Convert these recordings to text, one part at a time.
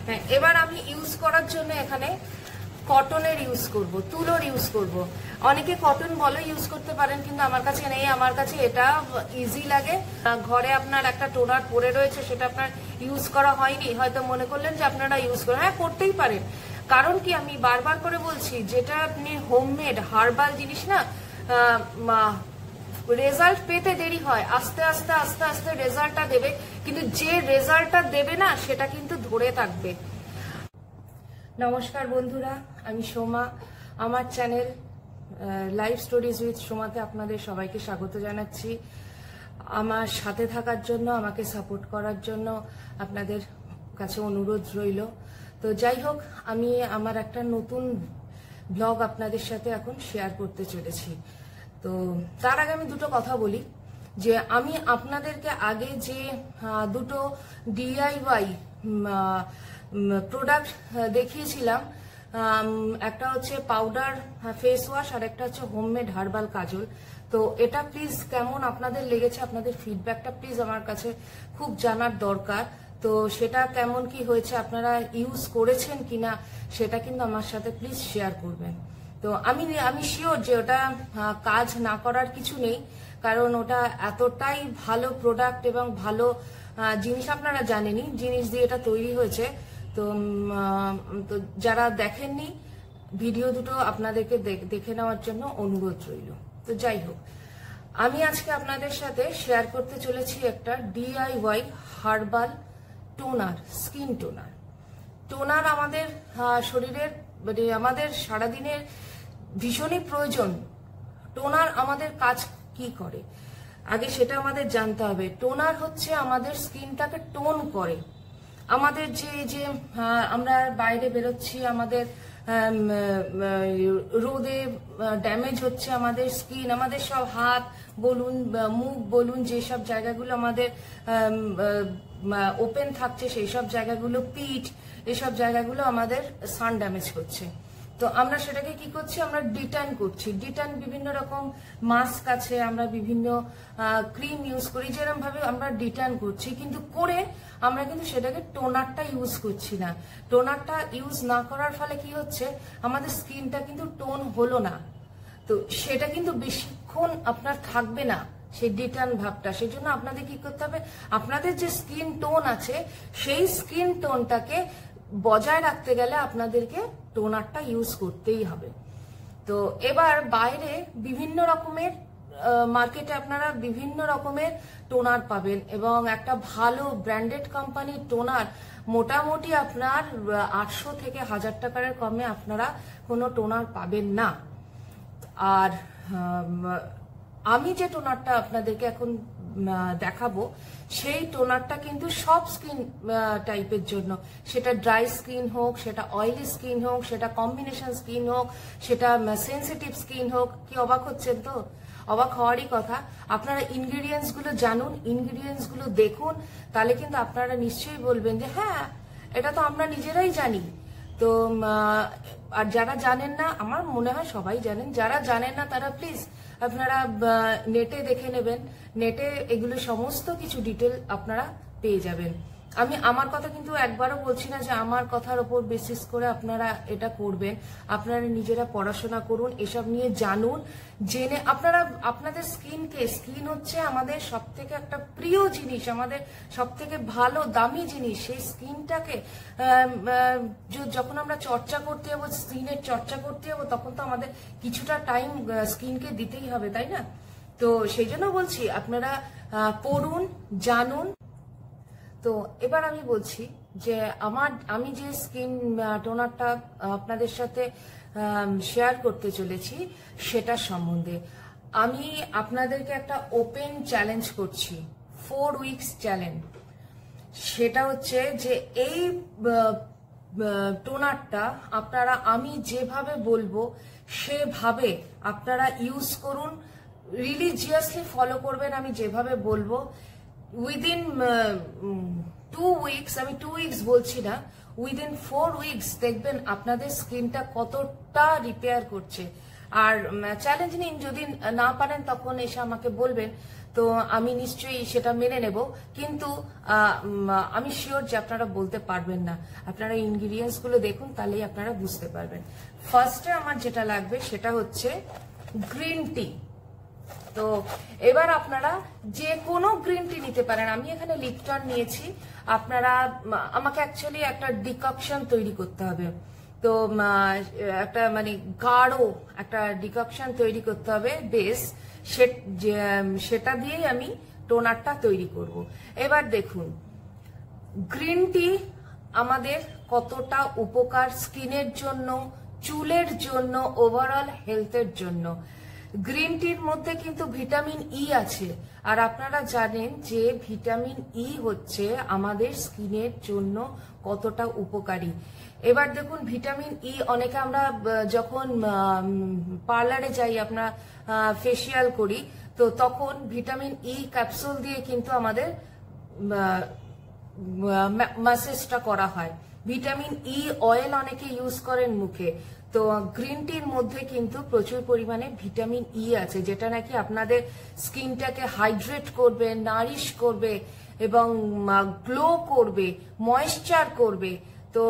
হ্যাঁ, এবার আমি ইউজ করার জন্য এখানে কটনের ইউজ করব, তুলোর ইউজ করব। অনেকে কটন বলো ইউজ করতে পারেন, কিন্তু আমার কাছে নেই। আমার কাছে এটা ইজি লাগে। ঘরে আপনার একটা টোনার পড়ে রয়েছে, সেটা আপনার ইউজ করা হয়নি, হয়তো মনে করলেন যে আপনারা ইউজ করেন। হ্যাঁ, করতেই পারেন। কারণ কি, আমি বারবার করে বলছি, যেটা আপনি হোমমেড হার্বাল জিনিস না, রেজাল্ট পেতে দেরি হয়, আস্তে আস্তে আস্তে আস্তে রেজাল্টটা দেবে, কিন্তু যে রেজাল্টটা দেবে না সেটা কিন্তু ধরে থাকবে। নমস্কার বন্ধুরা, আমি সোমা। আমার চ্যানেল লাইফ স্টোরিজ উইথ সোমাতে আপনাদের সবাইকে স্বাগত জানাচ্ছি। আমার সাথে থাকার জন্য, আমাকে সাপোর্ট করার জন্য আপনাদের কাছে অনুরোধ রইল। তো যাই হোক, আমি আমার একটা নতুন ব্লগ আপনাদের সাথে এখন শেয়ার করতে চলেছি। তো তার আগে আমি দুটো কথা বলি, যে আমি আপনাদেরকে আগে যে দুটো DIY প্রোডাক্ট দেখিয়েছিলাম, একটা হচ্ছে পাউডার ফেস ওয়াশ আর একটা হচ্ছে হোমমেড হার্বাল কাজল। তো এটা প্লিজ কেমন আপনাদের লেগেছে, আপনাদের ফিডব্যাকটা প্লিজ আমার কাছে খুব জানার দরকার। তো সেটা কেমন কি হয়েছে, আপনারা ইউজ করেছেন কিনা, সেটা কিন্তু আমার সাথে প্লিজ শেয়ার করবেন। তো আমি শিওর যে ওটা কাজ না করার কিছু নেই, কারণ ওটা এতটাই ভালো প্রোডাক্ট এবং ভালো জিনিস, আপনারা জানেনই জিনিস দিয়ে এটা তৈরি হয়েছে। তো যারা দেখেননি ভিডিও দুটো, আপনাদেরকে দেখে নেওয়ার জন্য অনুরোধ রইল। তো যাই হোক, আমি আজকে আপনাদের সাথে শেয়ার করতে চলেছি একটা DIY herbal toner, skin toner. Toner আমাদের শরীরের, মানে আমাদের সারাদিনের ভীষণই প্রয়োজন। টোনার আমাদের কাজ কি করে আগে সেটা আমাদের জানতে হবে। টোনার হচ্ছে আমাদের স্কিনটাকে টোন করে। আমাদের যে আমরা বাইরে বেরোচ্ছি, আমাদের রোদে ড্যামেজ হচ্ছে আমাদের স্কিন, আমাদের সব হাত বলুন, মুখ বলুন, যেসব জায়গাগুলো আমাদের ওপেন থাকছে সেই সব জায়গাগুলো, পিঠ, এসব জায়গাগুলো আমাদের সান ড্যামেজ করছে। তো আমরা সেটাকে কি করছি, আমরা ডিট্যান করছি। ডিট্যান বিভিন্ন রকম মাস্ক আছে, আমরা বিভিন্ন ক্রিম ইউজ করি, যেরকম ভাবে আমরা ডিট্যান করছি, কিন্তু করে আমরা কিন্তু সেটাকে টোনারটা ইউজ করছি না। টোনারটা ইউজ না করার ফলে কি হচ্ছে, আমাদের স্কিনটা কিন্তু টোন হলো না। তো সেটা কিন্তু বেশিক্ষণ আপনার থাকবে না, সেই ডিট্যান ভাবটা। সেই জন্য আপনাদের কি করতে হবে, আপনাদের যে স্কিন টোন আছে সেই স্কিন টোনটাকে বজায় রাখতে গেলে আপনাদেরকে টোনারটা ইউজ করতেই হবে। তো এবার বাইরে বিভিন্ন রকমের মার্কেটে আপনারা বিভিন্ন রকমের টোনার পাবেন, এবং একটা ভালো ব্র্যান্ডেড কোম্পানির টোনার মোটামুটি আপনার 800 থেকে 1000 টাকার কমে আপনারা কোনো টোনার পাবেন না। আর আমি যে টোনারটা আপনাদেরকে এখন দেখাবো, সেই টোনারটা কিন্তু সব স্কিন টাইপের জন্য, সেটা ড্রাই স্কিন হোক, সেটা অয়েলি স্কিন হোক, সেটা কম্বিনেশন স্কিন হোক, সেটা সেন্সিটিভ স্কিন হোক। কি অবাক হচ্ছেন? তো অবাক হওয়ারই কথা। আপনারা ইনগ্রিডিয়েন্টস গুলো জানুন, ইনগ্রিডিয়েন্টস গুলো দেখুন, তাহলে কিন্তু আপনারা নিশ্চয়ই বলবেন যে হ্যাঁ, এটা তো আমরা নিজেরাই জানি। তো আর যারা জানেন না, আমার মনে হয় সবাই জানেন, যারা জানেন না তারা প্লিজ আপনারা নেটে দেখে নেবেন। নেটে এগুলো সমস্ত কিছু ডিটেল আপনারা পেয়ে যাবেন। আমি আমার কথা কিন্তু একবারও বলছি না যে আমার কথার উপর বেসিস করে আপনারা এটা করবেন। আপনারা নিজেরা পড়াশোনা করুন, এসব নিয়ে জানুন, জেনে আপনারা আপনাদের স্কিনকে, স্কিন হচ্ছে আমাদের সব থেকে একটা প্রিয় জিনিস, আমাদের সব থেকে ভালো দামি জিনিস। সেই স্কিনটাকে যখন আমরা চর্চা করতে যাবো, স্কিনের চর্চা করতে যাবো, তখন তো আমাদের কিছুটা টাইম স্কিনকে দিতেই হবে, তাই না? তো সেই জন্য বলছি আপনারা পড়ুন, জানুন। তো এবার আমি বলছি যে আমি যে স্কিন টোনারটা আপনাদের সাথে শেয়ার করতে চলেছি সেটা সম্বন্ধে। আমি আপনাদেরকে একটা ওপেন চ্যালেঞ্জ করছি, 4 উইকস চ্যালেঞ্জ। সেটা হচ্ছে যে এই টোনারটা আপনারা আমি যেভাবে বলবো সেভাবে আপনারা ইউজ করুন, রিলিজিয়াসলি ফলো করবেন আমি যেভাবে বলবো। উইদিন 2 উইকস, আমি 2 উইকস বলছি না, উইদিন 4 উইকস দেখবেন আপনাদের স্কিনটা কতটা রিপেয়ার করছে। আর চ্যালেঞ্জ নিন, যদি না পারেন তখন এসে আমাকে বলবেন, তো আমি নিশ্চয়ই সেটা মেনে নেব। কিন্তু আমি শিওর যে আপনারা বলতে পারবেন না। আপনারা ইনগ্রিডিয়েন্টস গুলো দেখুন, তাহলেই আপনারা বুঝতে পারবেন। ফার্স্টে আমার যেটা লাগবে সেটা হচ্ছে গ্রিন টি। তো এবার আপনারা যে কোনো গ্রিন টি নিতে পারেন। আমি এখানে লিপটন নিয়েছি। আপনারা, আমাকে অ্যাকচুয়ালি একটা ডিককশন তৈরি করতে হবে। তো একটা মানে গাঢ় একটা ডিককশন তৈরি করতে হবে বেশ, সেটা দিয়েই আমি টোনারটা তৈরি করব। এবার দেখুন গ্রিন টি আমাদের কতটা উপকার স্কিনের জন্য, চুলের জন্য, ওভারঅল হেলথের জন্য। গ্রিন টির মধ্যে কিন্তু ভিটামিন ই আছে, আর আপনারা জানেন যে ভিটামিন ই হচ্ছে আমাদের স্কিনের জন্য কতটা উপকারী। এবার দেখুন ভিটামিন ই অনেকে আমরা যখন পার্লারে যাই, আমরা ফেসিয়াল করি, তো তখন ভিটামিন ই ক্যাপসুল দিয়ে কিন্তু আমাদের ম্যাসেজটা করা হয়। ভিটামিন ই অয়েল অনেকে ইউজ করেন মুখে। তো গ্রিন টির মধ্যে কিন্তু প্রচুর পরিমাণে ভিটামিন ই আছে, যেটা নাকি আপনাদের স্কিনটাকে হাইড্রেট করবে, নারিশ করবে এবং গ্লো করবে, ময়েশ্চার করবে। তো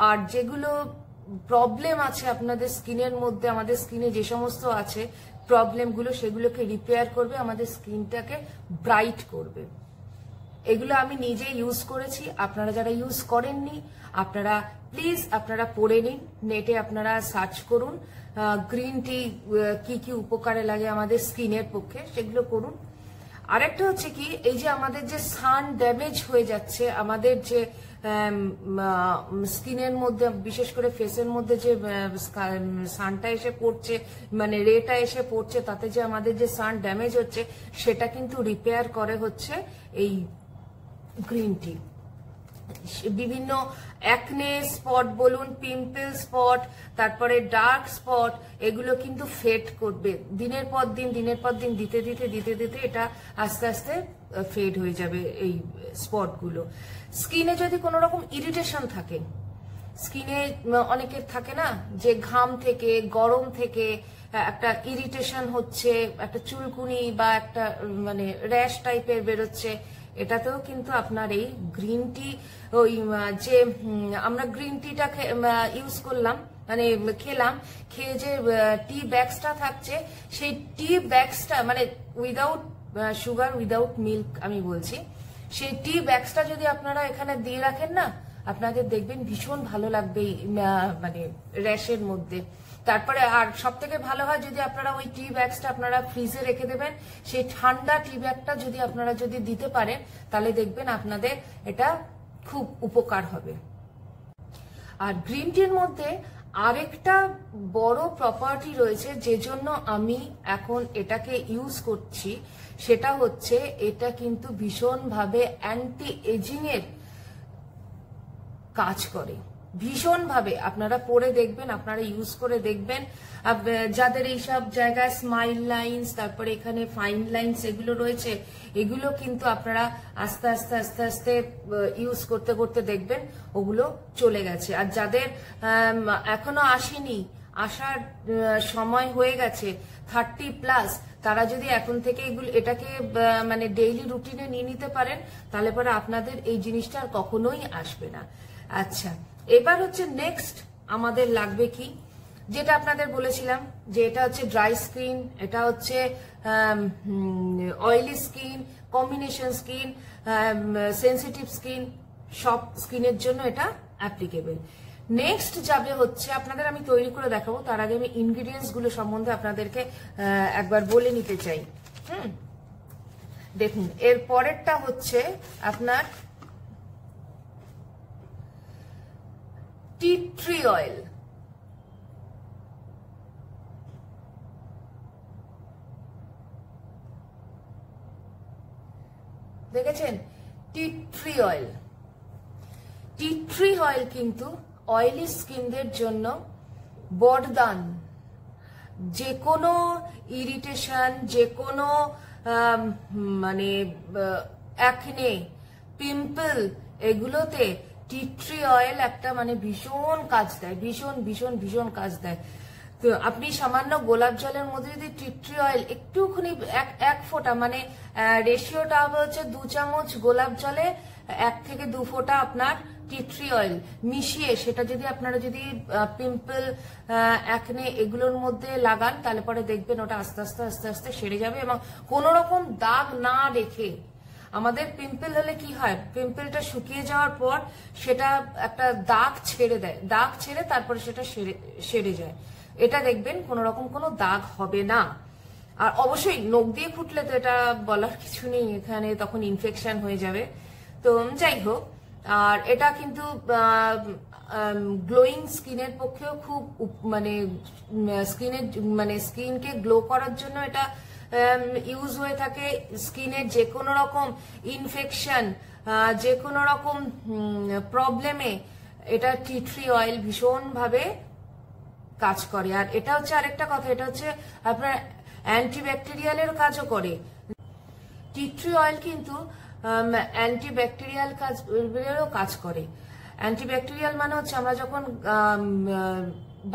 আর যেগুলো প্রবলেম আছে আপনাদের স্কিনের মধ্যে, আমাদের স্কিনে যে সমস্ত আছে প্রবলেমগুলো, সেগুলোকে রিপেয়ার করবে, আমাদের স্কিনটাকে ব্রাইট করবে। এগুলো আমি নিজে ইউজ করেছি। আপনারা যারা ইউজ করেননি, আপনারা প্লিজ আপনারা পড়ে নিন, নেটে আপনারা সার্চ করুন গ্রিন টি কি কি উপকারে লাগে আমাদের স্কিনের পক্ষে, সেগুলো করুন। আরেকটা হচ্ছে কি, এই যে আমাদের যে সান ড্যামেজ হয়ে যাচ্ছে, আমাদের যে স্কিনের মধ্যে, বিশেষ করে ফেসের মধ্যে যে সানটা এসে পড়ছে, মানে রেটা এসে পড়ছে, তাতে যে আমাদের যে সান ড্যামেজ হচ্ছে, সেটা কিন্তু রিপেয়ার করে হচ্ছে এই গ্রিন টি। বিভিন্ন অ্যাকনে স্পট বলুন, পিম্পল স্পট, তারপরে ডার্ক স্পট, এগুলো কিন্তু ফেড করবে দিনের পর দিন দিতে দিতে এটা আস্তে আস্তে ফেড হয়ে যাবে এই স্পটগুলো। স্কিনে যদি কোনো রকম ইরিটেশন থাকে, স্কিনে অনেকের থাকে না যে ঘাম থেকে, গরম থেকে একটা ইরিটেশন হচ্ছে, একটা চুলকুনি বা একটা মানে র্যাশ টাইপের বেরোচ্ছে, এটাতেও কিন্তু আপনার এই গ্রিন টি, ওই যে আমরা গ্রিন টিটা ইউজ করলাম, মানে খেলাম, খেয়ে যে টি ব্যাগসটা থাকছে, সেই টি ব্যাগসটা মানে উইদাউট সুগার, উইদাউট মিল্ক আমি বলছি, সেই টি ব্যাগসটা যদি আপনারা এখানে দিয়ে রাখেন না, আপনাদের দেখবেন ভীষণ ভালো লাগবে মানে র্যাশের মধ্যে। তারপরে আর সব থেকে ভালো হয় যদি আপনারা ওই টি ব্যাগসটা আপনারা ফ্রিজে রেখে দেবেন, সেই ঠান্ডা টি ব্যাগটা যদি আপনারা যদি দিতে পারেন, তাহলে দেখবেন আপনাদের এটা খুব উপকার হবে। আর গ্রিন টির মধ্যে আরেকটা বড় প্রপার্টি রয়েছে, যে জন্য আমি এখন এটাকে ইউজ করছি, সেটা হচ্ছে এটা কিন্তু ভীষণভাবে অ্যান্টি এজিং এর কাজ করে, ভীষণভাবে। আপনারা পরে দেখবেন, আপনারা ইউজ করে দেখবেন, যাদের এইসব জায়গায় স্মাইল লাইন্স, তারপরে এখানে ফাইন লাইন্স এগুলো রয়েছে, এগুলো কিন্তু আপনারা আস্তে আস্তে আস্তে আস্তে ইউজ করতে করতে দেখবেন ওগুলো চলে গেছে। আর যাদের এখনো আসেনি, আসার সময় হয়ে গেছে 30+, তারা যদি এখন থেকে এটাকে মানে ডেইলি রুটিনে নিয়ে নিতে পারেন, তাহলে পরে আপনাদের এই জিনিসটা আর কখনোই আসবে না। আচ্ছা, এবার হচ্ছে নেক্সট আমাদের লাগবে কি, যেটা আপনাদের বলেছিলাম যে এটা হচ্ছে ড্রাই স্কিন, এটা হচ্ছে oily skin, combination skin, sensitive skin, সব স্কিনের জন্য এটা অ্যাপ্লিকেবল। নেক্সট যাবে হচ্ছে, আপনাদের আমি তৈরি করে দেখাবো, তার আগে আমি ইনগ্রিডিয়েন্টস গুলো সম্বন্ধে আপনাদেরকে একবার বলে নিতে চাই। দেখুন, এর পরেরটা হচ্ছে আপনার টি ট্রি অয়েল। দেখেছেন, tea tree oil. Tea tree oil কিন্তু অয়েলি স্কিনদের জন্য বরদান। যে কোনো ইরিটেশন, যে কোনো মানে অ্যাকনে, পিম্পল, এগুলোতে টি ট্রি অয়েল একটা মানে ভীষণ কাজ দেয়, ভীষণ ভীষণ ভীষণ কাজ দেয়। তো আপনি সামান্য গোলাপ জলের মধ্যে যদি টি ট্রি অয়েল একটুখানি এক ফোঁটা, মানে রেশিওটা হবে হচ্ছে 2 চামচ গোলাপ জলে 1 থেকে 2 ফোঁটা আপনার টি ট্রি অয়েল মিশিয়ে সেটা যদি আপনারা যদি পিম্পল, অ্যাকনে এগুলোর মধ্যে লাগান, তাহলে পরে দেখবেন ওটা আস্তে আস্তে আস্তে আস্তে সেরে যাবে এবং কোনো রকম দাগ না রেখে। আমাদের পিম্পল হলে কি হয়, পিম্পলটা শুকিয়ে যাওয়ার পর সেটা একটা দাগ ছেড়ে দেয়, দাগ ছেড়ে তারপরে সেটা সেরে যায়। এটা দেখবেন কোনো রকম কোনো দাগ হবে না। আর অবশ্যই নখ দিয়ে ফুটলে তো এটা বলার কিছু নেই, এখানে তখন ইনফেকশন হয়ে যাবে। তো যাই হোক, আর এটা কিন্তু গ্লোয়িং স্কিনের পক্ষেও খুব মানে স্কিনকে গ্লো করার জন্য এটা ইউজ হয়ে থাকে। স্কিনের যে কোনো রকম ইনফেকশন, যে কোনো রকম প্রবলেমে এটা টি ট্রি অয়েল ভীষণভাবে কাজ করে। আর এটা হচ্ছে আরেকটা কথা, এটা হচ্ছে আপনার অ্যান্টিব্যাকটেরিয়ালের কাজও করে। টি ট্রি অয়েল কিন্তু অ্যান্টিব্যাকটেরিয়াল কাজ করে। অ্যান্টিব্যাকটেরিয়াল মানে হচ্ছে আমরা যখন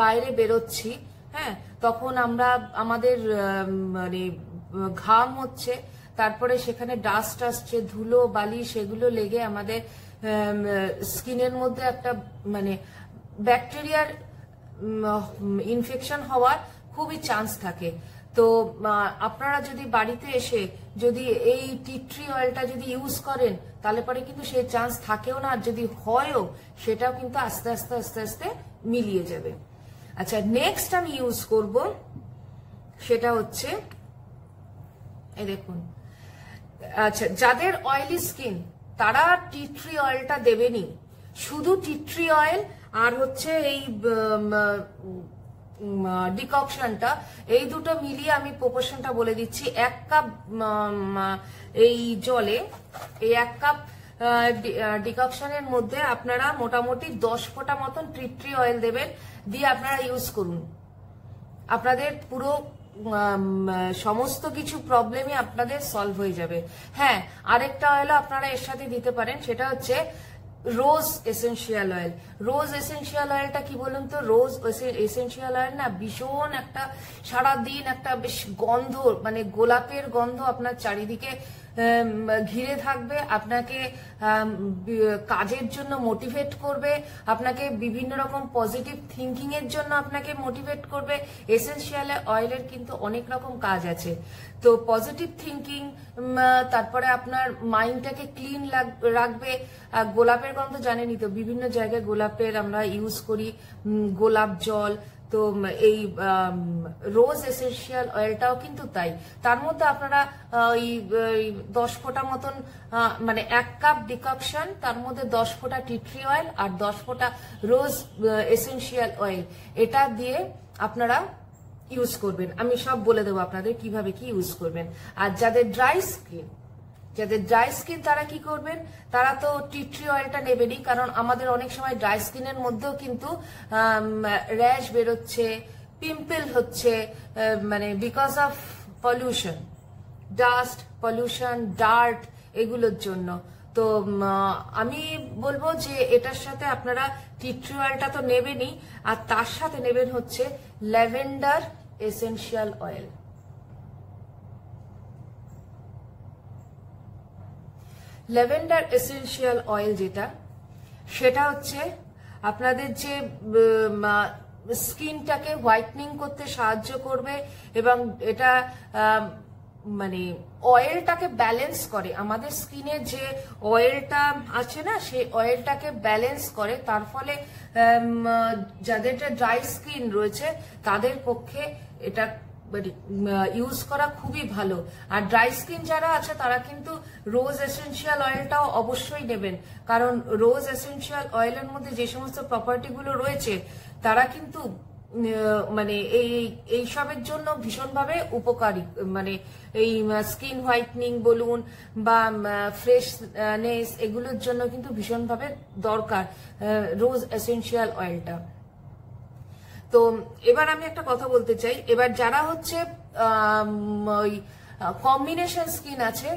বাইরে বেরোচ্ছি, হ্যাঁ, তখন আমরা আমাদের মানে ঘাম হচ্ছে, তারপরে সেখানে ডাস্ট আসছে, ধুলো বালি, সেগুলো লেগে আমাদের স্কিনের মধ্যে একটা মানে ব্যাকটেরিয়ার ইনফেকশন হওয়ার খুবই চান্স থাকে। তো আপনারা যদি বাড়িতে এসে যদি এই টি ট্রি অয়েলটা যদি ইউজ করেন, তাহলে পরে কিন্তু সেই চান্স থাকেও না, আর যদি হয়ও সেটাও কিন্তু আস্তে আস্তে আস্তে আস্তে মিলিয়ে যাবে। আচ্ছা, নেক্সট আমি ইউজ করব সেটা হচ্ছে এই দেখুন। আচ্ছা, যাদের অয়েলি স্কিন তারা টি ট্রি অয়েলটা দেবেনই, শুধু টি ট্রি অয়েল আর হচ্ছে এই ডিককশনটা, এই দুটো মিলিয়ে আমি প্রপোর্শনটা বলে দিচ্ছি। 1 কাপ এই জলে, এই 1 কাপ ডিককশনের মধ্যে আপনারা মোটামুটি 10 ফোঁটা মতন টি ট্রি অয়েল দেবেন, দিয়ে আপনারা ইউজ করুন। আপনাদের পুরো সমস্ত কিছু প্রবলেমই আপনাদের সলভ হয়ে যাবে। হ্যাঁ, আরেকটা অয়েলও আপনারা এর সাথে দিতে পারেন, সেটা হচ্ছে রোজ এসেনশিয়াল অয়েল। রোজ এসেনশিয়াল অয়েলটা কি বলুন তো, রোজ এসেনশিয়াল অয়েল না ভীষণ একটা সারাদিন একটা বেশ গন্ধ, মানে গোলাপের গন্ধ আপনার চারিদিকে ঘিরে থাকবে, আপনাকে কাজের জন্য মোটিভেট করবে, আপনাকে বিভিন্ন রকম পজিটিভ থিঙ্কিং এর জন্য আপনাকে মোটিভেট করবে। এসেনশিয়াল অয়েলের কিন্তু অনেক রকম কাজ আছে। তো পজিটিভ থিঙ্কিং, তারপরে আপনার মাইন্ডটাকে ক্লিন রাখবে। গোলাপের গন্ধ জানেনই তো, বিভিন্ন জায়গায় গোলাপের আমরা ইউজ করি গোলাপ জল। তো এই রোজ এসেনশিয়াল অয়েলটাও কিন্তু তাই। তার মধ্যে আপনারা ওই 10 ফোঁটা মতন, মানে 1 কাপ ডিককশন, তার মধ্যে 10 ফোঁটা টি ট্রি অয়েল আর 10 ফোঁটা রোজ এসেনশিয়াল অয়েল, এটা দিয়ে আপনারা ইউজ করবেন। আমি সব বলে দেবো আপনাদের কিভাবে কি ইউজ করবেন। আর যাদের ড্রাই স্কিন তারা কি করবেন, তারা তো টি ট্রি অয়েলটা নেবেনই, কারণ আমাদের অনেক সময় ড্রাই স্কিনের মধ্যেও কিন্তু র্যাশ বেরোচ্ছে, পিম্পল হচ্ছে, মানে because of pollution, dust, pollution, dirt, এগুলোর জন্য। তো আমি বলবো যে এটার সাথে আপনারা টি ট্রি অয়েলটা তো নেবেনই, আর তার সাথে নেবেন হচ্ছে lavender essential oil. Lavender essential oil যেটা, সেটা হচ্ছে আপনাদের যে স্কিনটাকে হোয়াইটনিং করতে সাহায্য করবে, এবং এটা মানে অয়েলটাকে ব্যালেন্স করে। আমাদের স্কিনে যে অয়েলটা আছে না, সেই অয়েলটাকে ব্যালেন্স করে। তার ফলে যাদের ড্রাই স্কিন রয়েছে তাদের পক্ষে এটা ইউজ করা খুবই ভালো। আর ড্রাই স্কিন যারা আছে তারা কিন্তু রোজ এসেনশিয়াল অয়েলটাও অবশ্যই নেবেন, কারণ রোজ এসেনশিয়াল অয়েলের মধ্যে যে সমস্ত প্রপার্টিগুলো রয়েছে তারা কিন্তু মানে এই সবের জন্য ভীষণভাবে উপকারী। মানে এই স্কিন হোয়াইটনিং বলুন বা ফ্রেশনেস, এগুলোর জন্য কিন্তু ভীষণভাবে দরকার রোজ এসেনশিয়াল অয়েলটা। তো এবার আমি একটা কথা বলতে চাই, এবার যারা হচ্ছে ওই কম্বিনেশন স্কিন আছে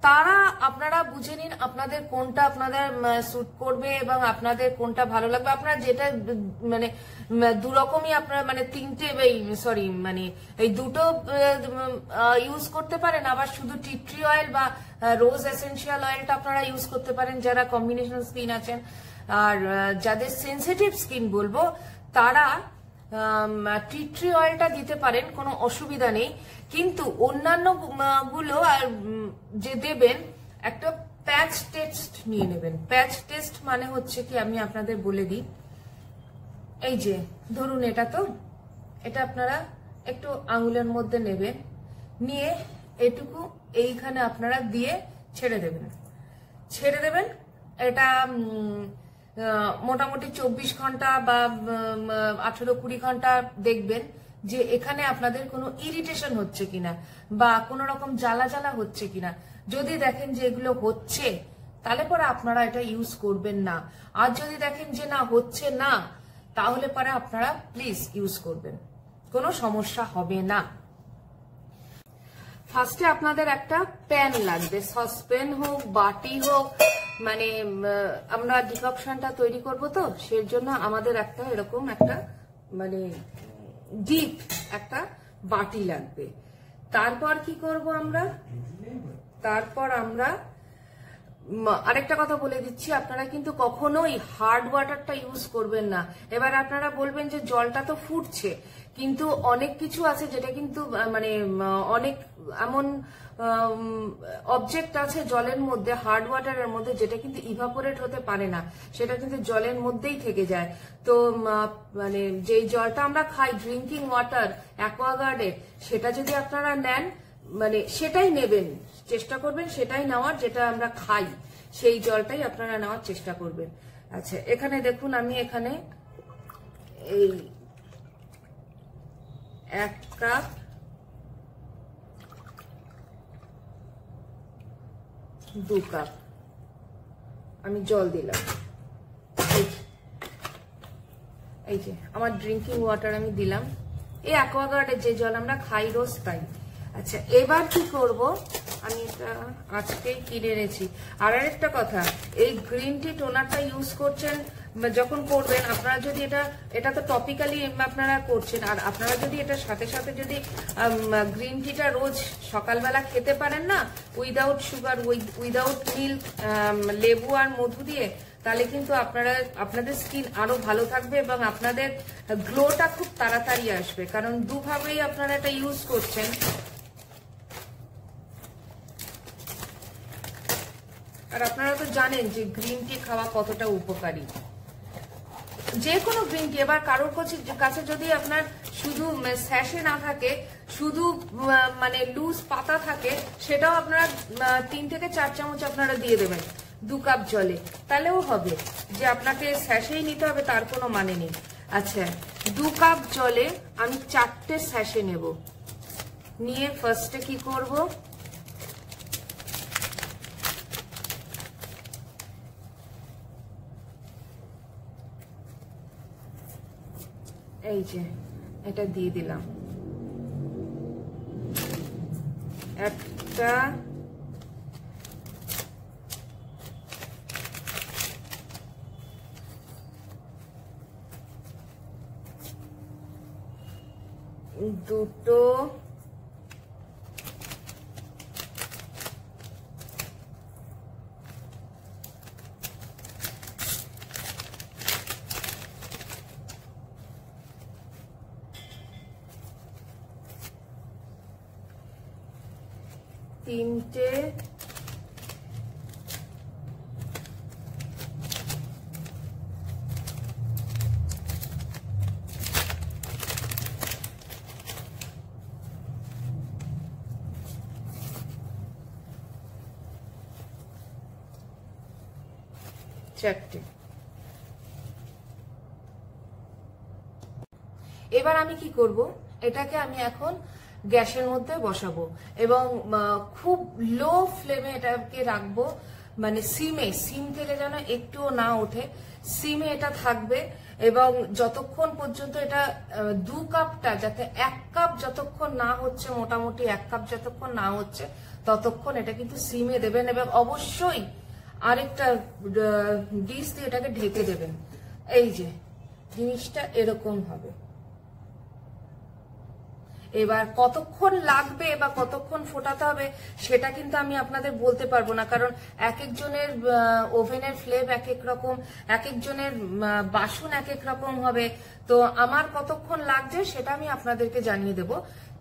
তারা আপনারা বুঝে নিন আপনাদের কোনটা আপনাদের স্যুট করবে এবং আপনাদের কোনটা ভালো লাগবে। আপনারা যেটা মানে দুরকমই আপনারা মানে তিনটে সরি মানে এই দুটো ইউজ করতে পারেন, আবার শুধু টি ট্রি অয়েল বা রোজ এসেন্সিয়াল অয়েলটা আপনারা ইউজ করতে পারেন যারা কম্বিনেশন স্কিন আছেন। আর যাদের সেন্সিটিভ স্কিন বলবো তারা টি ট্রি অয়েলটা দিতে পারেন, কোনো অসুবিধা নেই। কিন্তু অন্যান্য গুলো আর যে দেবেন একটা প্যাচ টেস্ট নিয়ে নেবেন। প্যাচ টেস্ট মানে হচ্ছে কি আমি আপনাদের বলে দিই, এই যে ধরুন এটা আপনারা একটু আঙুলের মধ্যে নেবেন, নিয়ে এটুকু এইখানে আপনারা দিয়ে ছেড়ে দেবেন। এটা মোটামুটি 24 ঘন্টা বা 18-20 ঘন্টা দেখবেন যে এখানে আপনাদের কোনো ইরিটেশন হচ্ছে কিনা বা কোনো রকম জ্বালা হচ্ছে কিনা। যদি দেখেন যে এগুলো হচ্ছে তাহলে পরে আপনারা এটা ইউজ করবেন না। আর যদি দেখেন যে না হচ্ছে না, তাহলে পরে আপনারা প্লিজ ইউজ করবেন, কোনো সমস্যা হবে না। ফার্স্টে আপনাদের একটা প্যান লাগবে, সসপ্যান হোক বাটি হোক, মানে আমরা ডিককশনটা তৈরি করব তো সেই জন্য আমাদের একটা এরকম একটা মানে ডিপ একটা বাটি লাগবে। তারপর কি করব আমরা, তারপর আমরা আরেকটা কথা বলে দিচ্ছি, আপনারা কিন্তু কখনোই হার্ড ওয়াটারটা ইউজ করবেন না। এবার আপনারা বলবেন যে জলটা তো ফুটছে, কিন্তু অনেক কিছু আছে যেটা কিন্তু মানে অনেক এমন অবজেক্ট আছে জলের মধ্যে, হার্ড ওয়াটারের মধ্যে, যেটা কিন্তু ইভাপোরেট হতে পারে না, সেটা কিন্তু জলের মধ্যেই থেকে যায়। তো মানে যেই জলটা আমরা খাই ড্রিঙ্কিং ওয়াটার অ্যাকোয়াগার্ডের, সেটা যদি আপনারা নেন মানে সেটাই নেবেন, চেষ্টা করবেন সেটাই নেওয়ার, যেটা আমরা খাই সেই জলটাই আপনারা নেওয়ার চেষ্টা করবেন। আচ্ছা, এখানে দেখুন আমি এখানে এই 1 কাপ দু কাপ আমি জল দিলাম। এই যে আমার ড্রিঙ্কিং ওয়াটার আমি দিলাম, এই অ্যাকোয়াগার্ডের যে জল আমরা খাই রোজ তাই। আচ্ছা, এবার কি করব, আমি এটা আজকেই কিনে এনেছি। আর একটা কথা, এই গ্রিন টি টোনারটা ইউজ করছেন যখন করবেন, আপনারা যদি এটা তো টপিক্যালি আপনারা করছেন, আর আপনারা যদি এটার সাথে সাথে যদি গ্রিন টিটা রোজ সকালবেলা খেতে পারেন না, উইদাউট সুগার, উইদাউট মিল্ক, লেবু আর মধু দিয়ে, তাহলে কিন্তু আপনাদের স্কিন আরো ভালো থাকবে এবং আপনাদের গ্লোটা খুব তাড়াতাড়ি আসবে, কারণ দুভাবেই আপনারা এটা ইউজ করছেন। আর আপনারা তো জানেন যে গ্রিন টি খাওয়া কতটা উপকারী, যে কোনো গ্রিন টি। এবার কারোর কাছে যদি আপনার শুধু স্যাশে না থাকে, শুধু মানে লুজ পাতা থাকে, সেটাও আপনারা 3 থেকে 4 চামচ আপনারা দিয়ে দেবেন 2 কাপ জলে, তাহলেও হবে। যে আপনাকে স্যাশেই নিতে হবে তার কোনো মানে নেই। আচ্ছা, 2 কাপ জলে আমি 4টে স্যাশে নেব, নিয়ে ফার্স্টে কি করব, এই যে এটা দিয়ে দিলাম। একটা দুটো তিনটে চারটে। এবার আমি কি করব, এটাকে আমি এখন গ্যাসের মধ্যে বসাবো এবং খুব লো ফ্লেমে এটাকে রাখবো, মানে সিম থেকে যেন একটুও না ওঠে, সিমে এটা থাকবে। এবং যতক্ষণ পর্যন্ত এটা 2 কাপটা যাতে 1 কাপ যতক্ষণ না হচ্ছে, মোটামুটি 1 কাপ যতক্ষণ না হচ্ছে, ততক্ষণ এটা কিন্তু সিমে দেবেন এবং অবশ্যই আরেকটা ডিশ দিয়ে এটাকে ঢেকে দেবেন। এই যে জিনিসটা এরকম হবে। এবার কতক্ষণ লাগবে বা কতক্ষণ ফোটাতে হবে সেটা কিন্তু আমি আপনাদের বলতে পারবো না, কারণ এক একজনের ওভেনের ফ্লেম এক এক রকম, এক একজনের বাসন এক এক রকম হবে। তো আমার কতক্ষণ লাগছে সেটা আমি আপনাদেরকে জানিয়ে দেব।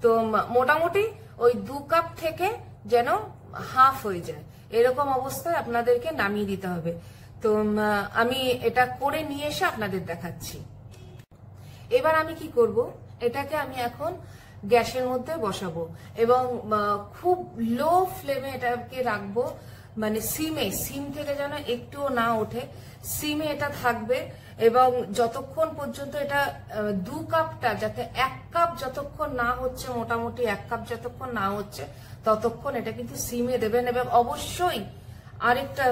তো মোটামুটি ওই 2 কাপ থেকে যেন হাফ হয়ে যায় এরকম অবস্থায় আপনাদেরকে নামিয়ে দিতে হবে। তো আমি এটা করে নিয়ে এসে আপনাদের দেখাচ্ছি। এবার আমি কি করব, এটাকে আমি এখন গ্যাসের মধ্যে বসাবো এবং খুব লো ফ্লেমে এটাকে রাখবো, মানে সিম থেকে যেন একটুও না ওঠে, সিমে এটা থাকবে। এবং যতক্ষণ পর্যন্ত এটা 2 কাপটা যাতে 1 কাপ যতক্ষণ না হচ্ছে, মোটামুটি 1 কাপ যতক্ষণ না হচ্ছে ততক্ষণ এটা কিন্তু সিমে দেবেন এবং অবশ্যই আরেকটা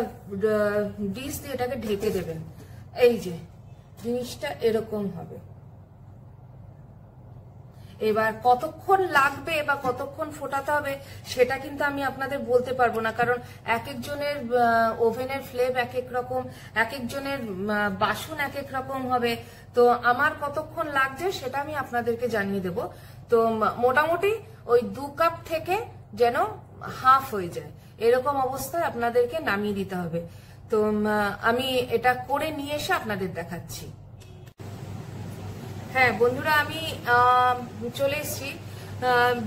ডিশ দিয়ে এটাকে ঢেকে দেবেন। এই যে জিনিসটা এরকম হবে। এবার কতক্ষণ লাগবে বা কতক্ষণ ফোটাতে হবে সেটা কিন্তু আমি আপনাদের বলতে পারবো না, কারণ এক একজনের ওভেনের ফ্লেম এক এক রকম, এক একজনের বাসন এক এক রকম হবে। তো আমার কতক্ষণ লাগছে সেটা আমি আপনাদেরকে জানিয়ে দেব। তো মোটামুটি ওই 2 কাপ থেকে যেন হাফ হয়ে যায় এরকম অবস্থায় আপনাদেরকে নামিয়ে দিতে হবে। তো আমি এটা করে নিয়ে এসে আপনাদের দেখাচ্ছি। হ্যাঁ বন্ধুরা, আমি চলে এসেছি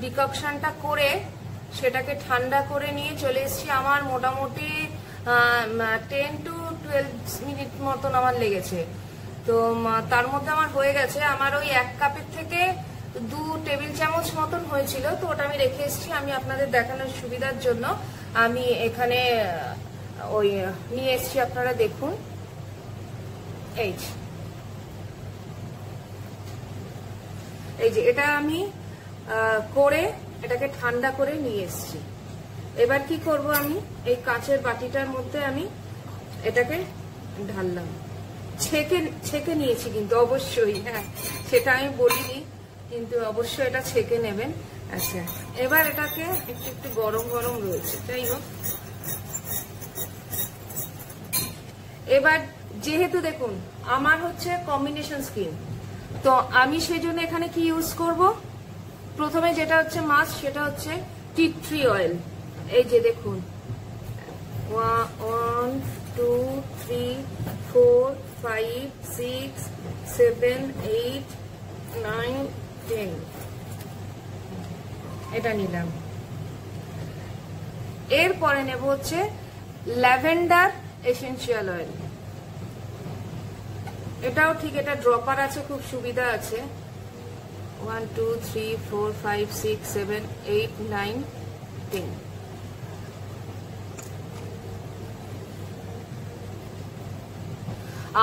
ডিককশনটা করে, সেটাকে ঠান্ডা করে নিয়ে চলে এসেছি। আমার মোটামুটি 10 to 12 মিনিট মতন আমার লেগেছে। তো তার মধ্যে আমার হয়ে গেছে। আমার ওই 1 কাপের থেকে 2 টেবিল চামচ মতন হয়েছিল, তো ওটা আমি রেখে এসেছি। আমি আপনাদের দেখানোর সুবিধার জন্য আমি এখানে ওই নিয়ে এসেছি, আপনারা দেখুন। এই যে এটা আমি করে এটাকে ঠান্ডা করে নিয়ে এসেছি। এবার কি করব, আমি এই কাঁচের বাটিটার মধ্যে আমি এটাকে ঢাললাম। ছেঁকে নিয়েছি কিন্তু অবশ্যই, হ্যাঁ সেটা আমি বলিনি, কিন্তু অবশ্যই এটা ছেঁকে নেবেন। আচ্ছা, এবার এটাকে একটু গরম গরম রয়েছে, যাই হোক। এবার যেহেতু দেখুন আমার হচ্ছে কম্বিনেশন স্কিন, তো আমি সেই জন্য এখানে কি ইউজ করব, প্রথমে যেটা হচ্ছে মাস্ট সেটা হচ্ছে টি ট্রি অয়েল। এই যে দেখুন 1 2 3 4 5 6 7 8 9 10 এটা নিলাম। এরপরে নেব হচ্ছে ল্যাভেন্ডার এসেনশিয়াল অয়েল। এটাও ঠিক, এটা ড্রপার আছে, খুব সুবিধা আছে। 1 2 3 4 5 6 7 8 9 10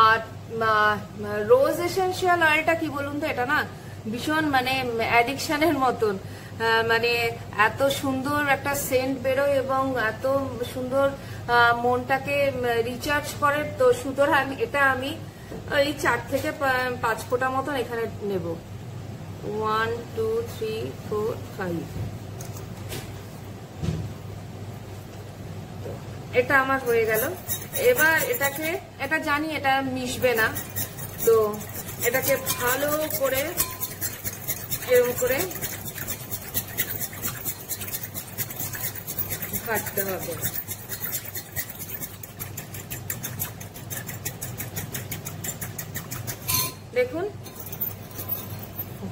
আর রোজ এসেনশিয়াল অয়েলটা কি বলুন তো, এটা না ভীষণ মানে অ্যাডিকশনের মতন, মানে এত সুন্দর একটা সেন্ট বেরোয় এবং এত সুন্দর মনটাকে রিচার্জ করে। তো সুতরাং এটা আমি এই 4 থেকে 5 ফোঁটা মতন এখানে নেব। 1 2 3 4 5 এটা আমার হয়ে গেল। এবার এটাকে, এটা জানি এটা মিশবে না, তো এটাকে ভালো করে এরকম করে ঘাটতে হবে। দেখুন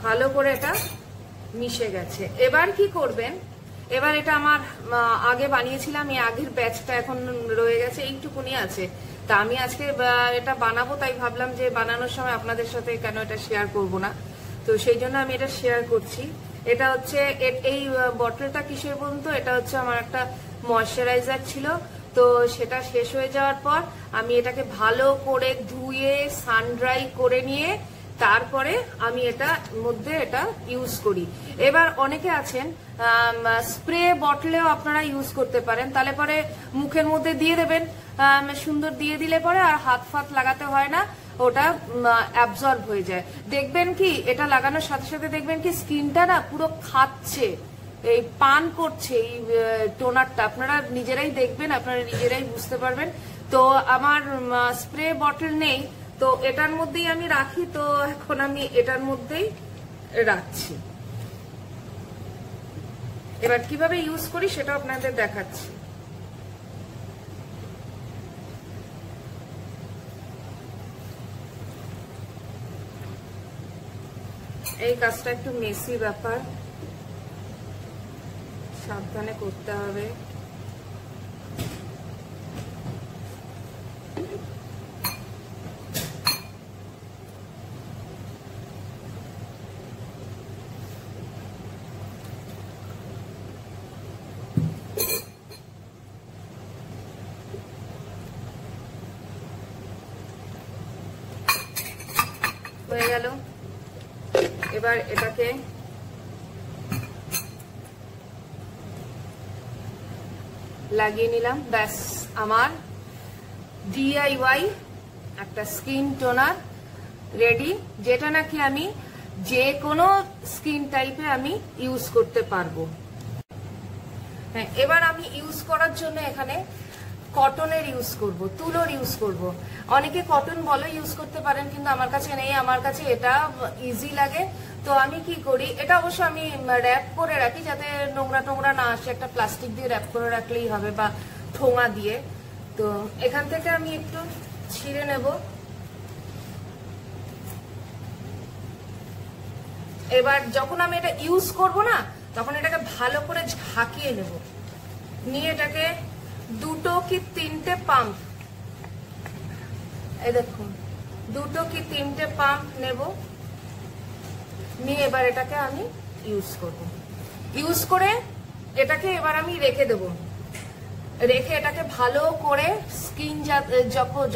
ভালো করে এটা মিশে গেছে। এবার কি করবেন, এবার এটা আমার আগে বানিয়েছিলাম, এই আগের ব্যাচটা এখন রয়ে গেছে, এইটুকুনি আছে। তা আমি আজকে এটা বানাবো, তাই ভাবলাম যে বানানোর সময় আপনাদের সাথে কেন এটা শেয়ার করব না, তো সেই জন্য আমি এটা শেয়ার করছি। এটা হচ্ছে এই বটলটা কিসের বলুন তো, এটা হচ্ছে আমার একটা ময়শ্চারাইজার ছিল, তো সেটা শেষ হয়ে যাওয়ার পর আমি এটাকে ভালো করে ধুয়ে সান ড্রাই করে নিয়ে তারপরে আমি এটা মধ্যে এটা ইউজ করি। এবার অনেকে আছেন স্প্রে বটলেও আপনারা ইউজ করতে পারেন, তাহলে পরে মুখের মধ্যে দিয়ে দেবেন, সুন্দর দিয়ে দিলে পরে আর হাত ফাত লাগাতে হয় না, ওটা অ্যাবজর্ব হয়ে যায়। দেখবেন কি এটা লাগানোর সাথে সাথে দেখবেন কি স্কিনটা না পুরো খাচ্ছে, এই পান করছে এই টোনারটা, আপনারা নিজেরাই দেখবেন, আপনারা নিজেরাই বুঝতে পারবেন। তো আমার স্প্রে বটল নেই, তো এটার মধ্যেই আমি রাখি, তো এখন আমি এটার মধ্যেই রাখছি। এবার কিভাবে ইউজ করি সেটা আপনাদের দেখাচ্ছি। এই কাজটা একটু মেসি ব্যাপার, সাবধানে করতে হবে। হয়ে গেল। এবার এটাকে লাগিয়ে নিলাম, ব্যাস আমার ডিআইওয়াই একটা স্কিন টোনার রেডি, যেটা নাকি আমি যে কোনো স্কিন টাইপে আমি ইউজ করতে পারবো। হ্যাঁ, এবার আমি ইউজ করার জন্য এখানে কটনের ইউজ করব, তুলোর ইউজ করব। অনেকে কটন বলো ইউজ করতে পারেন, কিন্তু আমার কাছে নেই, আমার কাছে এটা ইজি লাগে। তো আমি কি করি, এটা অবশ্য আমি র্যাপ করে রাখি যাতে নোংরা টোংরা না আসে, একটা প্লাস্টিক দিয়ে র্যাপ করে রাখলেই হবে বা ঠোঙা দিয়ে। তো এখান থেকে আমি একটু ছিঁড়ে নেব। এবার যখন আমি এটা ইউজ করব না, তখন এটাকে ভালো করে ঝাঁকিয়ে নেব, নিয়ে এটাকে 2 কি 3টে পাম্প, এই দেখুন 2 কি 3টে পাম্প নেব, নিয়ে এবার এটাকে আমি ইউজ করব। ইউজ করে এটাকে এবার আমি রেখে দেব, রেখে এটাকে ভালো করে স্কিন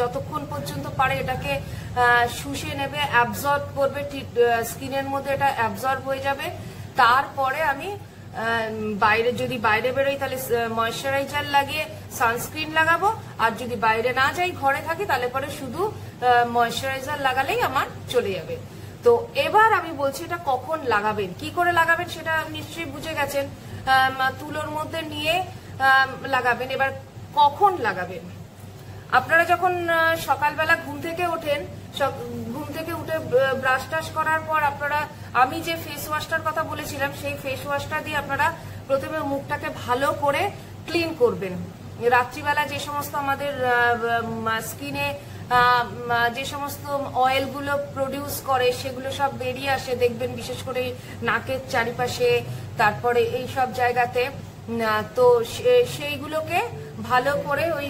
যতক্ষণ পর্যন্ত পারে এটাকে শুষে নেবে, অ্যাবজর্ব করবে, স্কিনের মধ্যে এটা অ্যাবজর্ব হয়ে যাবে। তারপরে আমি বাইরে যদি বাইরে বেরোই তাহলে ময়েশ্চারাইজার লাগিয়ে সানস্ক্রিন লাগাবো, আর যদি বাইরে না যাই ঘরে থাকি তাহলে পরে শুধু ময়েশ্চারাইজার লাগালেই আমার চলে যাবে। তো এবার আমি বলছি এটা কখন লাগাবেন, কি করে লাগাবেন সেটা নিশ্চয়ই বুঝে গেছেন, তুলোর মধ্যে নিয়ে লাগাবেন। এবার কখন লাগাবেন, আপনারা যখন সকালবেলা ঘুম থেকে ওঠেন, ঘুম থেকে উঠে ব্রাশ টাশ করার পর আপনারা আমি যে ফেস ওয়াশটার কথা বলেছিলাম সেই ফেস ওয়াশটা দিয়ে আপনারা প্রথমে মুখটাকে ভালো করে ক্লিন করবেন। রাত্রিবেলা যে সমস্ত আমাদের স্কিনে যে সমস্ত অয়েলগুলো প্রডিউস করে সেগুলো সব বেরিয়ে আসে, দেখবেন বিশেষ করে নাকের চারিপাশে, তারপরে এই সব জায়গাতে। তো সেইগুলোকে ভালো করে ওই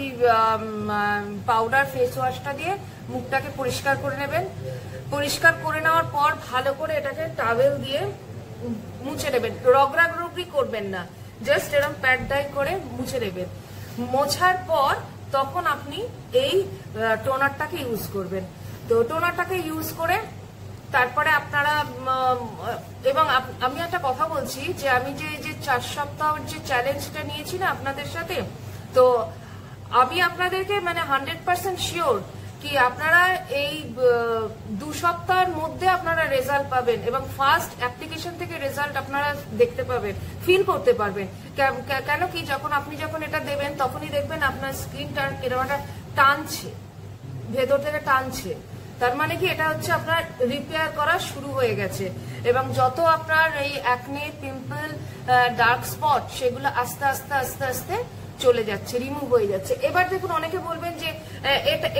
পাউডার ফেস ওয়াশটা দিয়ে মুখটাকে পরিষ্কার করে নেবেন। পরিষ্কার করে নেওয়ার পর ভালো করে এটাকে টাওয়েল দিয়ে মুছে নেবেন, রগড়াগড়ি করবেন না, জাস্ট এরকম প্যাড ডাই করে মুছে নেবেন। মোছার পর তখন আপনি এই টোনারটাকে ইউজ করবেন। তো টোনারটাকে ইউজ করে তারপরে আপনারা, এবং আমি একটা কথা বলছি যে আমি যে 4 সপ্তাহের যে চ্যালেঞ্জটা নিয়েছি না আপনাদের সাথে, তো আমি আপনাদেরকে মানে 100% শিওর কি আপনারা এই 2 সপ্তাহের মধ্যে আপনারা রেজাল্ট পাবেন, এবং ফার্স্ট অ্যাপ্লিকেশন থেকে রেজাল্ট আপনারা দেখতে পাবেন, ফিল করতে পারবেন। কেন কি আপনি যখন এটা দেবেন তখনই দেখবেন আপনার স্কিনটা এরকম একটা টানছে, ভেতর থেকে টানছে, তার মানে কি এটা হচ্ছে আপনার রিপেয়ার করা শুরু হয়ে গেছে। এবং যত আপনার এই অ্যাকনে, পিম্পল, ডার্ক স্পট সেগুলো আস্তে আস্তে আস্তে আস্তে চলে যাচ্ছে, রিমুভ হয়ে যাচ্ছে। এবার দেখুন অনেকে বলবেন যে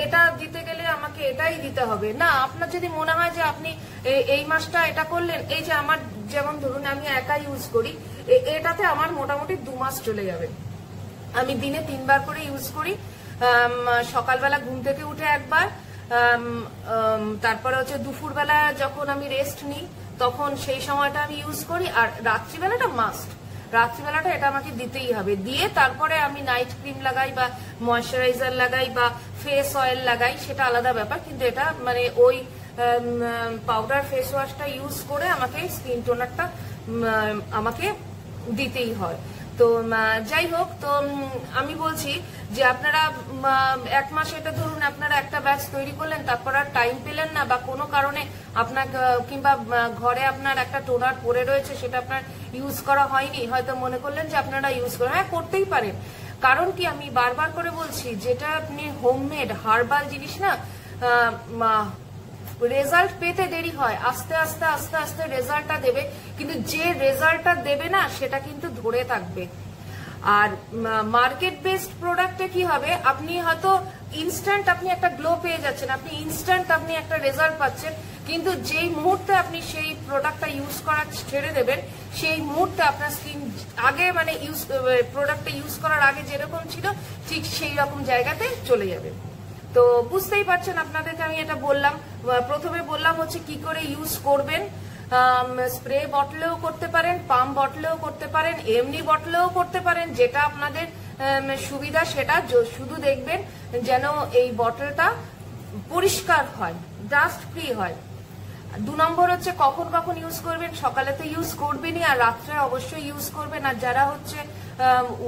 এটা দিতে গেলে আমাকে এটাই দিতে হবে না। আপনার যদি মনে হয় যে আপনি এই মাসটা এটা করলেন, এই যে আমার যেমন ধরুন আমি একা ইউজ করি, এটাতে আমার মোটামুটি 2 মাস চলে যাবে। আমি দিনে 3 বার করে ইউজ করি, সকালবেলা ঘুম থেকে উঠে একবার, তারপরে হচ্ছে দুপুরবেলা যখন আমি রেস্ট নিই তখন সেই সময়টা আমি ইউজ করি, আর রাত্রিবেলাটা মাস্ট, রাত্রিবেলাটা এটা আমাকে দিতেই হবে। দিয়ে তারপরে আমি নাইট ক্রিম লাগাই বা ময়েশ্চারাইজার লাগাই বা ফেস অয়েল লাগাই, সেটা আলাদা ব্যাপার, কিন্তু এটা মানে ওই পাউডার ফেস ওয়াশটা ইউজ করে আমাকে স্কিন টোনারটা আমাকে দিতেই হয়। তো যাই হোক, তো আমি বলছি যে আপনারা 1 মাসে এটা ধরুন আপনারা একটা ব্যাচ তৈরি করলেন, তারপর আর টাইম পেলেন না, বা কোনো কারণে আপনার কিংবা ঘরে আপনার একটা টোনার পড়ে রয়েছে, সেটা আপনার ইউজ করা হয়নি, হয়তো মনে করলেন যে আপনারা ইউজ করেন, হ্যাঁ করতেই পারেন। কারণ কি, আমি বারবার করে বলছি, যেটা আপনি হোমমেড হার্বাল জিনিস না, রেজাল্ট পেতে দেরি হয়, আস্তে আস্তে আস্তে আস্তে রেজাল্টটা দেবে, কিন্তু যে রেজাল্টটা দেবে না সেটা কিন্তু ধরে থাকবে। আর মার্কেট বেসড প্রোডাক্টে কি হবে, আপনি হয়তো ইনস্ট্যান্ট আপনি একটা গ্লো পেয়ে যাচ্ছেন, আপনি ইনস্ট্যান্ট আপনি একটা রেজাল্ট পাচ্ছেন, কিন্তু যেই মুহূর্তে আপনি সেই প্রোডাক্টটা ইউজ করা ছেড়ে দেবেন, সেই মুহূর্তে আপনার স্কিন আগে মানে প্রোডাক্টটা ইউজ করার আগে যেরকম ছিল ঠিক সেই রকম জায়গাতে চলে যাবে। তো বুঝতেই পারছেন, আপনাদেরকে আমি এটা বললাম, প্রথমে বললাম হচ্ছে কি করে ইউজ করবেন। স্প্রে বটলেও করতে পারেন, পাম্প বটলেও করতে পারেন, এমনি বটলেও করতে পারেন, যেটা আপনাদের সুবিধা সেটা। শুধু দেখবেন যেন এই বটলটা পরিষ্কার হয়, ডাস্ট ফ্রি হয়। 2 নম্বর হচ্ছে কখন কখন ইউজ করবেন, সকালে তো ইউজ করবেনই, আর রাত্রে অবশ্যই ইউজ করবেন। আর যারা হচ্ছে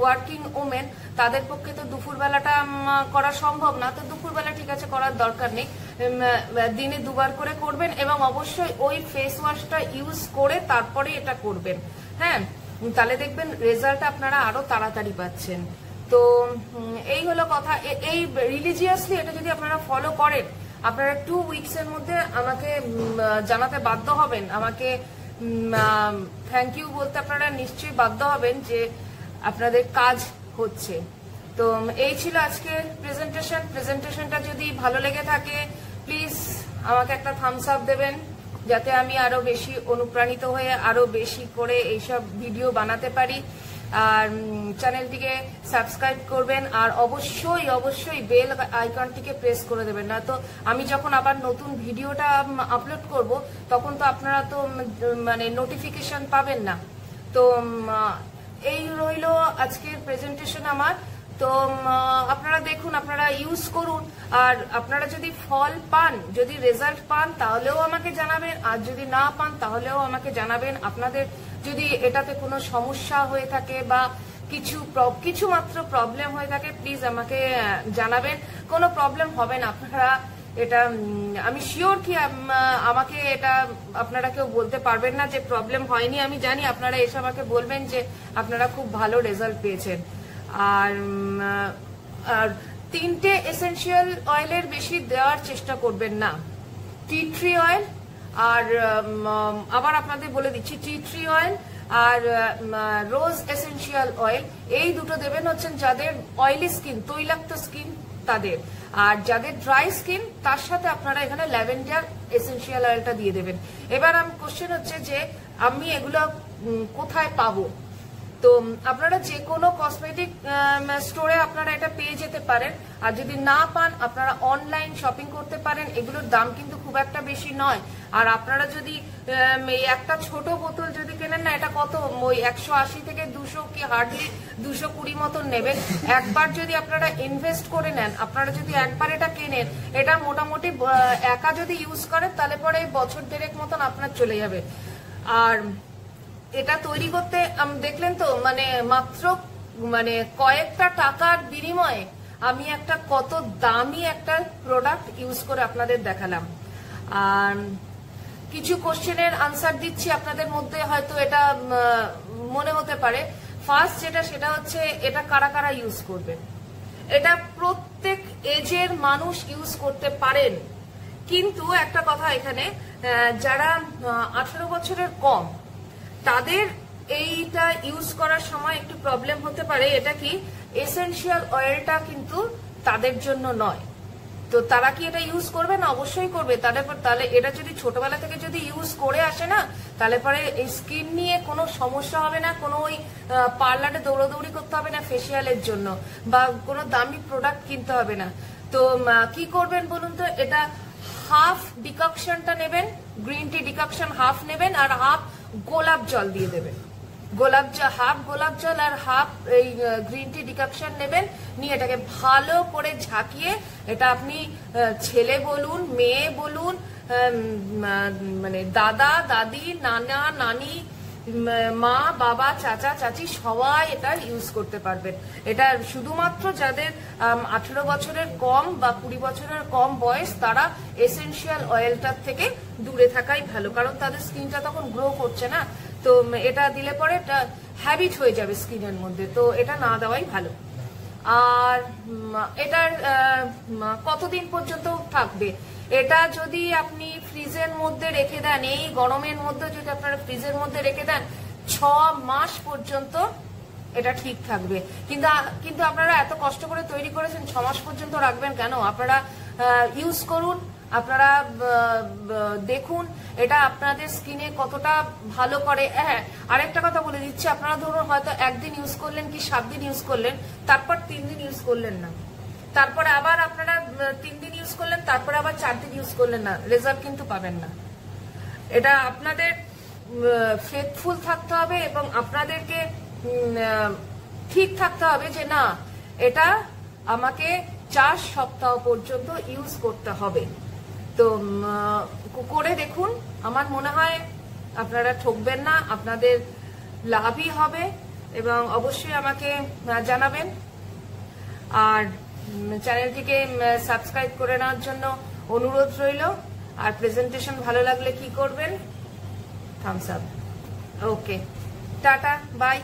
ওয়ার্কিং ওমেন, তাদের পক্ষে তো দুপুরবেলাটা করা সম্ভব না, তো দুপুরবেলা ঠিক আছে করার দরকার নেই, দিনে 2 বার করে করবেন, এবং অবশ্যই ওই ফেস ওয়াশটা ইউজ করে তারপরে এটা করবেন। হ্যাঁ, তাহলে দেখবেন রেজাল্ট আপনারা আরো তাড়াতাড়ি পাচ্ছেন। তো এই হলো কথা। এই রিলিজিয়াসলি এটা যদি আপনারা ফলো করেন, আপনারা 2 উইকসের মধ্যে আমাকে জানাতে বাধ্য হবেন, আমাকে থ্যাংক ইউ বলতে আপনারা নিশ্চয়ই বাধ্য হবেন যে আপনাদের কাজ হচ্ছে। তো এই ছিল আজকের প্রেজেন্টেশনটা যদি ভালো লেগে থাকে প্লিজ আমাকে একটা থামস আপ দেবেন, যাতে আমি আরো বেশি অনুপ্রাণিত হয়ে আরো বেশি করে এইসব ভিডিও বানাতে পারি। আর চ্যানেলটিকে সাবস্ক্রাইব করবেন, আর অবশ্যই অবশ্যই বেল আইকনটিকে প্রেস করে দেবেন, না তো আমি যখন আবার নতুন ভিডিওটা আপলোড করব তখন তো আপনারা তো মানে নোটিফিকেশন পাবেন না। তো এই রইল আজকের প্রেজেন্টেশন আমার। তো আপনারা দেখুন, আপনারা ইউজ করুন, আর আপনারা যদি ফল পান, যদি রেজাল্ট পান তাহলেও আমাকে জানাবেন, আর যদি না পান তাহলেও আমাকে জানাবেন। আপনাদের যদি এটাতে কোনো সমস্যা হয়ে থাকে বা কিছু মাত্র প্রবলেম হয়ে থাকে, প্লিজ আমাকে জানাবেন। কোনো প্রবলেম হবে না, আপনারা এটা আমি শিওর কি আমাকে এটা আপনারা কেউ বলতে পারবেন না যে প্রবলেম হয়নি। আমি জানি আপনারা এসে আমাকে বলবেন যে আপনারা খুব ভালো রেজাল্ট পেয়েছেন। আর 3টে এসেনশিয়াল অয়েলের বেশি দেওয়ার চেষ্টা করবেন না। টি ট্রি অয়েল, আর আবার আপনাদের বলে দিচ্ছি, টি ট্রি অয়েল আর রোজ এসেনশিয়াল অয়েল, এই দুটো দেবেন হচ্ছেন যাদের অয়েলি স্কিন, তৈলাক্ত স্কিন তাদের। আর যাদের ড্রাই স্কিন তার সাথে আপনারা এখানে ল্যাভেন্ডার এসেনশিয়াল অয়েলটা দিয়ে দেবেন। এবার কোশ্চেন হচ্ছে যে আমি এগুলো কোথায় পাবো? তো আপনারা যে কোনো কসমেটিক স্টোরে আপনারা এটা পেয়ে যেতে পারেন, আর যদি না পান আপনারা অনলাইন শপিং করতে পারেন। এগুলোর দাম কিন্তু খুব একটা বেশি নয়। আর আপনারা যদি একটা ছোট বোতল যদি কেনেন না, এটা কত ওই 180 থেকে 200 কি হার্ডলি 220 মতন নেবেন। একবার যদি আপনারা ইনভেস্ট করে নেন, আপনারা যদি একবার এটা কেনেন, এটা মোটামুটি একা যদি ইউজ করেন তাহলে পরে বছর 1.5 মতন আপনার চলে যাবে। আর এটা তৈরি করতে দেখলেন তো, মানে মাত্র মানে কয়েকটা টাকার বিনিময়ে আমি একটা কত দামি একটা প্রোডাক্ট ইউজ করে আপনাদের দেখালাম। আর কিছু কোশ্চেনের আনসার দিচ্ছি, আপনাদের মধ্যে হয়তো এটা মনে হতে পারে। ফার্স্ট সেটা হচ্ছে এটা কারা কারা ইউজ করবে। এটা প্রত্যেক এজের মানুষ ইউজ করতে পারেন, কিন্তু একটা কথা এখানে, যারা 18 বছরের কম তাদের এইটা ইউজ করার সময় একটু প্রবলেম হতে পারে। এটা কি, এসেনশিয়াল অয়েলটা কিন্তু তাদের জন্য নয়। তো তারা কি এটা ইউজ করবে না? অবশ্যই করবে। তাহলে এটা যদি ছোটবেলা থেকে যদি ইউজ করে আসে না, তাহলে পরে এই স্কিন নিয়ে কোনো সমস্যা হবে না, কোনো ওই পার্লারে দৌড়াদৌড়ি করতে হবে না ফেসিয়ালের জন্য, বা কোনো দামি প্রোডাক্ট কিনতে হবে না। তো কি করবেন বলুন তো, এটা হাফ ডিককশনটা নেবেন, গ্রিন টি ডিককশন হাফ নেবেন, আর হাফ গোলাপ জল দিয়ে দেবেন। হাফ গোলাপ জল আর হাফ এই গ্রিন টি ডিককশন নেবেন, নিয়ে এটাকে ভালো করে ঝাঁকিয়ে, এটা আপনি ছেলে বলুন, মেয়ে বলুন, মানে দাদা দাদি, নানা নানি, মা বাবা চাচা চাচি সবাই এটা ইউজ করতে পারবেন। এটা শুধুমাত্র যাদের 18 বছরের কম বা 20 বছরের কম বয়স তারা এসেনশিয়াল অয়েলটার থেকে দূরে থাকাই ভালো, কারণ তাদের স্কিনটা তখন গ্রো করছে না। তো এটা দিলে পরে এটা হ্যাবিট হয়ে যাবে স্কিনের মধ্যে, তো এটা না দেওয়াই ভালো। আর এটার কতদিন পর্যন্ত থাকবে, এটা যদি আপনি ফ্রিজের মধ্যে রেখে দেন, এই গরমের মধ্যে যদি আপনারা ফ্রিজের মধ্যে রেখে দেন 6 মাস পর্যন্ত এটা ঠিক থাকবে। কিন্তু আপনারা এত কষ্ট করে তৈরি করেছেন, 6 মাস পর্যন্ত রাখবেন কেন? আপনারা ইউজ করুন, আপনারা দেখুন এটা আপনাদের স্কিনে কতটা ভালো করে। হ্যাঁ, আরেকটা কথা বলে দিচ্ছি, আপনারা ধরুন হয়তো একদিন ইউজ করলেন কি 7 দিন ইউজ করলেন, তারপর 3 দিন ইউজ করলেন না, তারপরে আবার আপনারা 3 দিন ইউজ করলেন, তারপরে আবার 4 দিন ইউজ করলেন না, রেজাল্ট কিন্তু পাবেন না। এটা আপনাদের ফেথফুল থাকতে হবে এবং আপনাদেরকে ঠিক থাকতে হবে যে না, এটা আমাকে 4 সপ্তাহ পর্যন্ত ইউজ করতে হবে। তো করে দেখুন, আমার মনে হয় আপনারা ঠকবেন না, আপনাদের লাভই হবে। এবং অবশ্যই আমাকে জানাবেন, আর চ্যানেলটিকে সাবস্ক্রাইব করে নেওয়ার জন্য অনুরোধ রইল। আর প্রেজেন্টেশন ভালো লাগলে কি করবেন? Thumbs up. Okay, tata, by.